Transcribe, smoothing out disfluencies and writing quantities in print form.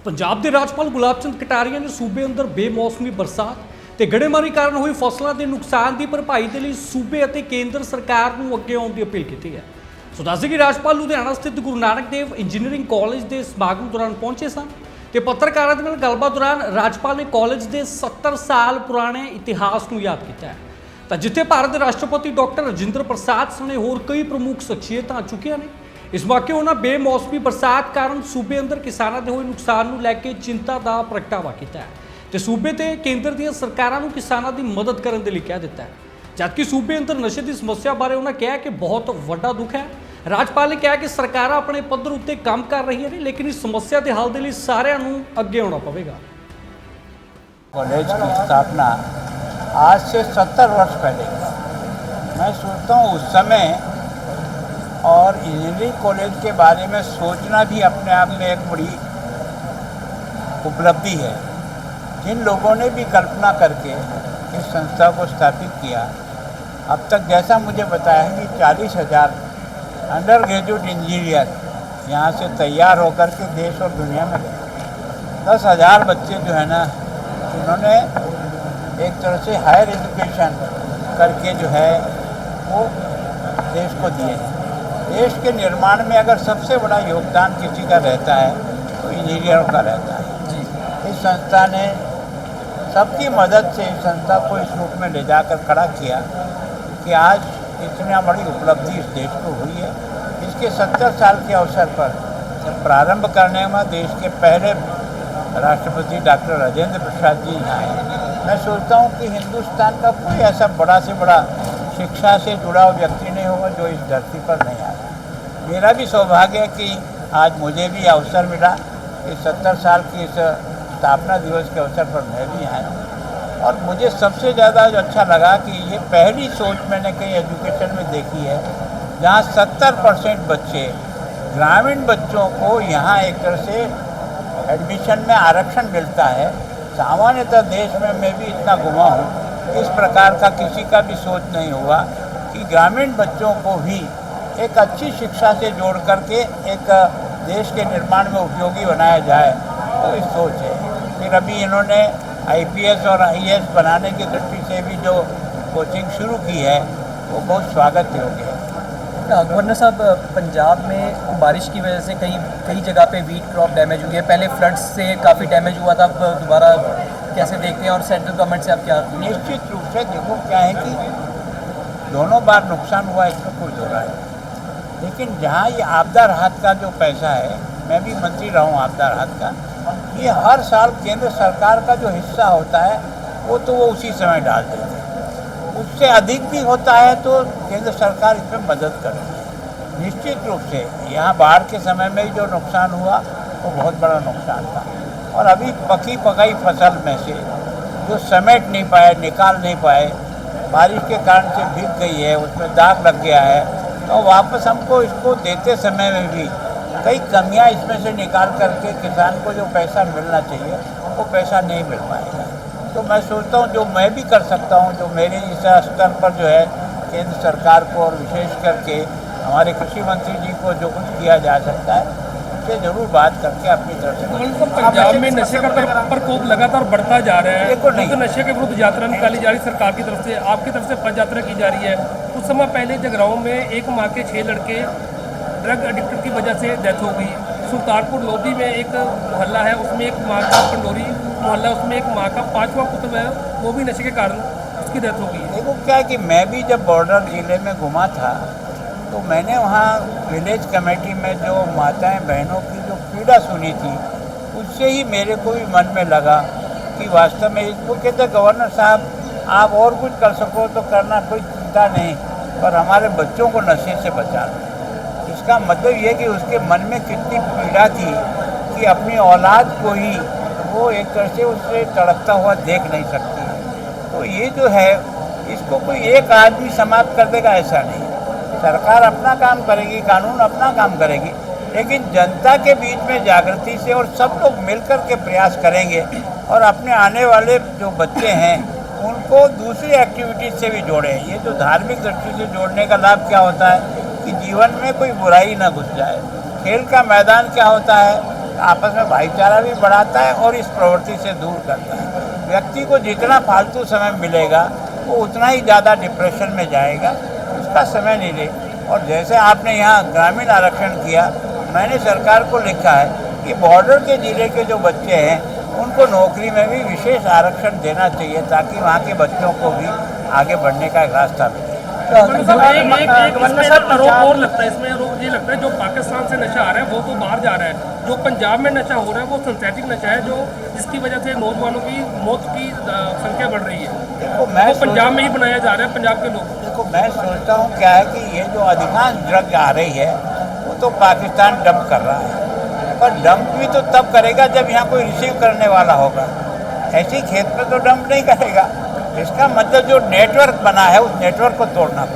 ਪੰਜਾਬ ਦੇ ਰਾਜਪਾਲ ਗੁਲਾਬ ਚੰਦ ਕਟਾਰੀਆ ਨੇ ਸੂਬੇ ਅੰਦਰ ਬੇਮੌਸਮੀ ਬਰਸਾਤ ਤੇ ਗੜੇਮਾਰੀ ਕਾਰਨ ਹੋਈ ਫਸਲਾਂ ਦੇ ਨੁਕਸਾਨ ਦੀ ਭਰਪਾਈ ਦੇ ਲਈ ਸੂਬੇ ਅਤੇ ਕੇਂਦਰ ਸਰਕਾਰ ਨੂੰ ਅੱਗੇ ਆਉਣ ਦੀ ਅਪੀਲ ਕੀਤੀ ਹੈ। ਸੋ ਦੱਸਦੇ ਕਿ ਰਾਜਪਾਲ ਲੁਧਿਆਣਾ ਸਥਿਤ ਗੁਰੂ ਨਾਨਕ ਦੇਵ ਇੰਜੀਨੀਅਰਿੰਗ ਕਾਲਜ ਦੇ ਸਮਾਗਮ ਦੌਰਾਨ ਪਹੁੰਚੇ ਸਨ ਤੇ ਪੱਤਰਕਾਰਾਂ ਦੇ ਨਾਲ ਗੱਲਬਾਤ ਦੌਰਾਨ ਰਾਜਪਾਲ ਨੇ ਕਾਲਜ ਦੇ 70 ਸਾਲ ਪੁਰਾਣੇ ਇਤਿਹਾਸ ਨੂੰ ਯਾਦ ਕੀਤਾ ਹੈ। ਤਾਂ ਜਿੱਥੇ ਭਾਰਤ ਦੇ ਰਾਸ਼ਟਰਪਤੀ ਡਾਕਟਰ ਰਾਜਿੰਦਰ ਪ੍ਰਸਾਦ ਸਣੇ ਹੋਰ ਕਈ ਪ੍ਰਮੁੱਖ ਸ਼ਖਸੀਅਤਾਂ ਆ ਚੁੱਕੀਆਂ ਨੇ। इस मौके उन्होंने बेमौसमी बरसात कारण सूबे अंदर किसानों के हुए नुकसान को लैके चिंता का प्रगटावा किया है तो सूबे ते केंद्र दी सरकारां नूं किसानों की मदद करने के लिए कह दिता है। जबकि सूबे अंदर नशे की समस्या बारे उन्होंने कहा कि बहुत वड्डा दुख है। राजपाल ने कहा कि सरकार अपने पद्धर उत्ते काम कर रही है लेकिन इस समस्या के हल के लिए सारिਆਂ ਨੂੰ ਅੱਗੇ आना पवेगा। कॉलेज की स्थापना आज से 70 वर्ष पहले मैं सोचता हूँ उस समय और इंजीनियरिंग कॉलेज के बारे में सोचना भी अपने आप में एक बड़ी उपलब्धि है। जिन लोगों ने भी कल्पना करके इस संस्था को स्थापित किया, अब तक जैसा मुझे बताया है कि 40,000 अंडर ग्रेजुएट इंजीनियर यहाँ से तैयार होकर के देश और दुनिया में गए। 10,000 बच्चे जो है ना, इन्होंने एक तरह से हायर एजुकेशन करके जो है वो देश को दिए हैं। देश के निर्माण में अगर सबसे बड़ा योगदान किसी का रहता है तो इंजीनियरों का रहता है। इस संस्था ने सबकी मदद से इस संस्था को इस रूप में ले जाकर खड़ा किया कि आज इतना बड़ी उपलब्धि इस देश को हुई है। इसके 70 साल के अवसर पर प्रारंभ करने में देश के पहले राष्ट्रपति डॉक्टर राजेंद्र प्रसाद जी यहाँ आए। मैं सोचता हूँ कि हिंदुस्तान का कोई ऐसा बड़ा से बड़ा शिक्षा से जुड़ा हुआ व्यक्ति नहीं होगा जो इस धरती पर नहीं आया। मेरा भी सौभाग्य है कि आज मुझे भी अवसर मिला कि 70 साल की इस स्थापना दिवस के अवसर पर मैं भी आया हूँ। और मुझे सबसे ज़्यादा जो अच्छा लगा कि ये पहली सोच मैंने कहीं एजुकेशन में देखी है जहाँ 70% बच्चे ग्रामीण बच्चों को यहाँ एक तरह से एडमिशन में आरक्षण मिलता है। सामान्यतः देश में मैं भी इतना घुमा हूँ, इस प्रकार का किसी का भी सोच नहीं हुआ कि ग्रामीण बच्चों को भी एक अच्छी शिक्षा से जोड़ करके एक देश के निर्माण में उपयोगी बनाया जाए, तो इस सोच है। फिर अभी इन्होंने IPS और IAS बनाने की दृष्टि से भी जो कोचिंग शुरू की है वो बहुत स्वागत योग्य है। गवर्नर साहब, पंजाब में बारिश की वजह से कई जगह पे वीट क्रॉप डैमेज हुई है। पहले फ्लड्स से काफ़ी डैमेज हुआ था, अब दोबारा कैसे देखते हैं और सेंट्रल गवर्नमेंट से आप क्या? निश्चित रूप से देखो क्या है कि दोनों बार नुकसान हुआ, इसमें कोई दो राय नहीं। लेकिन जहाँ ये आपदा राहत का जो पैसा है, मैं भी मंत्री रहा हूँ आपदा राहत का, ये हर साल केंद्र सरकार का जो हिस्सा होता है वो तो वो उसी समय डाल देते हैं। उससे अधिक भी होता है तो केंद्र सरकार इसमें मदद करती है। निश्चित रूप से यहाँ बाढ़ के समय में जो नुकसान हुआ वो बहुत बड़ा नुकसान था। और अभी पकी पकाई फसल में से जो समेट नहीं पाए, निकाल नहीं पाए, बारिश के कारण से भीग गई है, उसमें दाग लग गया है, तो वापस हमको इसको देते समय में भी कई कमियां इसमें से निकाल करके किसान को जो पैसा मिलना चाहिए वो पैसा नहीं मिल पाएगा। तो मैं सोचता हूँ जो मैं भी कर सकता हूँ, जो मेरे इस स्तर पर जो है केंद्र सरकार को और विशेष करके हमारे कृषि मंत्री जी को जो कुछ किया जा सकता है उससे जरूर बात करके अपनी तरफ से। पंजाब में नशे का प्रकोप लगातार बढ़ता जा रहा है। तो नशे के विरुद्ध यात्रा निकाली जा रही सरकार की तरफ से, आपकी तरफ से पद यात्रा की जा रही है। कुछ समय पहले जगराओं में एक माँ के 6 लड़के ड्रग एडिक्ट की वजह से डेथ हो गई। सुल्तानपुर लोधी में एक मोहल्ला है, उसमें एक माँ का, पंडोरी मोहल्ला, उसमें एक माँ का 5वां पुत्र है, वो भी नशे के कारण उसकी डेथ हो गई। देखो क्या है कि मैं भी जब बॉर्डर जिले में घुमा था तो मैंने वहाँ विलेज कमेटी में जो माताएं बहनों की जो पीड़ा सुनी थी, उससे ही मेरे को भी मन में लगा कि वास्तव में इसको कहते गवर्नर साहब आप और कुछ कर सको तो करना, कोई चिंता नहीं, पर हमारे बच्चों को नशे से बचाना। इसका मतलब ये कि उसके मन में कितनी पीड़ा थी कि अपनी औलाद को ही वो एक तरह से उससे तड़पता हुआ देख नहीं सकती है। तो ये जो है इसको कोई एक आदमी समाप्त कर देगा ऐसा नहीं। सरकार अपना काम करेगी, कानून अपना काम करेगी, लेकिन जनता के बीच में जागृति से और सब लोग मिलकर के प्रयास करेंगे और अपने आने वाले जो बच्चे हैं उनको दूसरी एक्टिविटीज से भी जोड़ें। ये जो धार्मिक दृष्टि से जोड़ने का लाभ क्या होता है कि जीवन में कोई बुराई ना घुस जाए। खेल का मैदान क्या होता है आपस में भाईचारा भी बढ़ाता है और इस प्रवृत्ति से दूर करता है। व्यक्ति को जितना फालतू समय मिलेगा वो उतना ही ज़्यादा डिप्रेशन में जाएगा, उसका समय नहीं ले। और जैसे आपने यहाँ ग्रामीण आरक्षण किया, मैंने सरकार को लिखा है कि बॉर्डर के ज़िले के जो बच्चे हैं उनको नौकरी में भी विशेष आरक्षण देना चाहिए, ताकि वहाँ के बच्चों को भी आगे बढ़ने का एक रास्ता मिले। इसमें आरोप और लगता है, इसमें आरोप ये लगता है जो पाकिस्तान से नशा आ रहा है वो तो बाहर जा रहा है, जो पंजाब में नशा हो रहा है वो सिंथेटिक नशा है, जो जिसकी वजह से नौजवानों की मौत की संख्या बढ़ रही है। देखो मैं पंजाब में ही बनाया जा रहा है, पंजाब के लोग। देखो मैं सोचता हूँ क्या है कि ये जो अधिकांश ड्रग आ रही है वो तो पाकिस्तान डंप कर रहा है, पर डंप भी तो तब करेगा जब यहाँ कोई रिसीव करने वाला होगा। ऐसे ही खेत में तो डंप नहीं करेगा। इसका मतलब जो नेटवर्क बना है उस नेटवर्क को तोड़ना